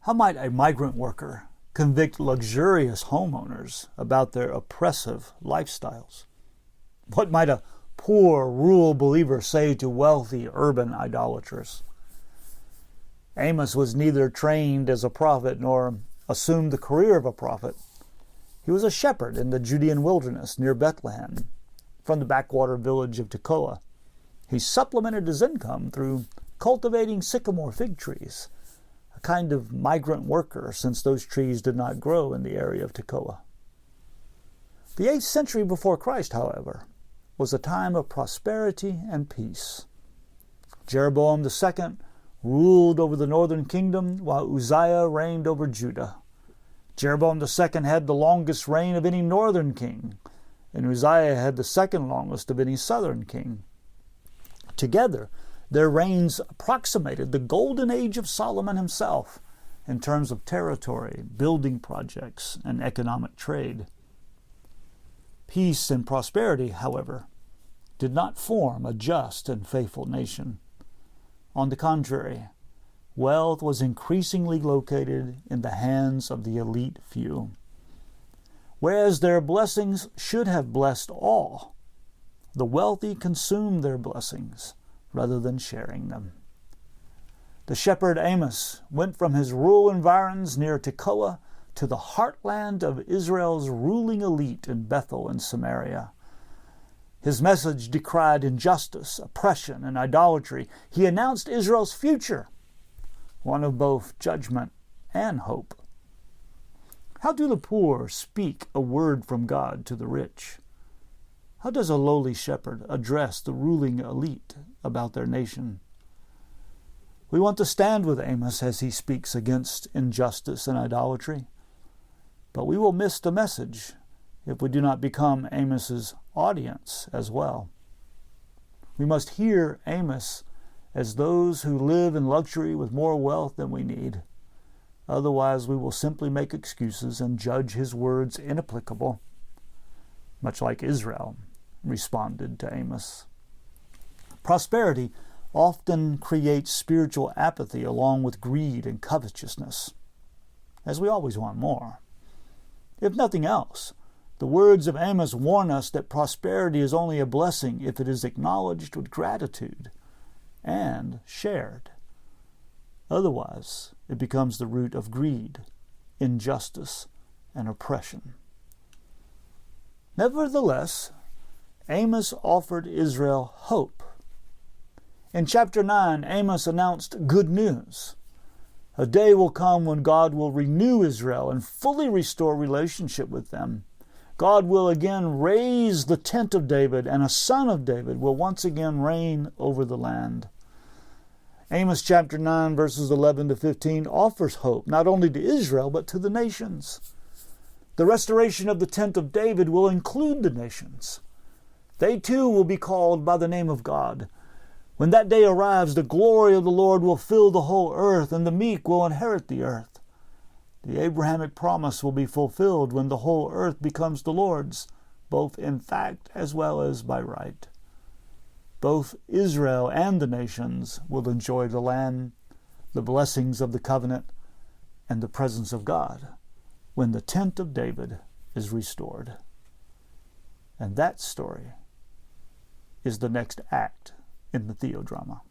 How might a migrant worker convict luxurious homeowners about their oppressive lifestyles? What might a poor rural believer say to wealthy urban idolaters? Amos was neither trained as a prophet nor assumed the career of a prophet. He was a shepherd in the Judean wilderness near Bethlehem, from the backwater village of Tekoa. He supplemented his income through cultivating sycamore fig trees, a kind of migrant worker since those trees did not grow in the area of Tekoa. The 8th century before Christ, however, was a time of prosperity and peace. Jeroboam II ruled over the northern kingdom while Uzziah reigned over Judah. Jeroboam II had the longest reign of any northern king, and Uzziah had the second longest of any southern king. Together, their reigns approximated the golden age of Solomon himself in terms of territory, building projects, and economic trade. Peace and prosperity, however, did not form a just and faithful nation. On the contrary, wealth was increasingly located in the hands of the elite few. Whereas their blessings should have blessed all, the wealthy consumed their blessings rather than sharing them. The shepherd Amos went from his rural environs near Tekoa to the heartland of Israel's ruling elite in Bethel and Samaria. His message decried injustice, oppression, and idolatry. He announced Israel's future, one of both judgment and hope. How do the poor speak a word from God to the rich? How does a lowly shepherd address the ruling elite about their nation? We want to stand with Amos as he speaks against injustice and idolatry, but we will miss the message if we do not become Amos's audience as well. We must hear Amos as those who live in luxury with more wealth than we need. Otherwise, we will simply make excuses and judge his words inapplicable, much like Israel responded to Amos. Prosperity often creates spiritual apathy along with greed and covetousness, as we always want more. If nothing else, the words of Amos warn us that prosperity is only a blessing if it is acknowledged with gratitude and shared. Otherwise, it becomes the root of greed, injustice, and oppression. Nevertheless, Amos offered Israel hope. In chapter 9, Amos announced good news. A day will come when God will renew Israel and fully restore relationship with them. God will again raise the tent of David, and a son of David will once again reign over the land. Amos chapter 9, verses 11 to 15 offers hope not only to Israel, but to the nations. The restoration of the tent of David will include the nations. They too will be called by the name of God. When that day arrives, the glory of the Lord will fill the whole earth, and the meek will inherit the earth. The Abrahamic promise will be fulfilled when the whole earth becomes the Lord's, both in fact as well as by right. Both Israel and the nations will enjoy the land, the blessings of the covenant, and the presence of God when the tent of David is restored. And that story is the next act in the Theodrama.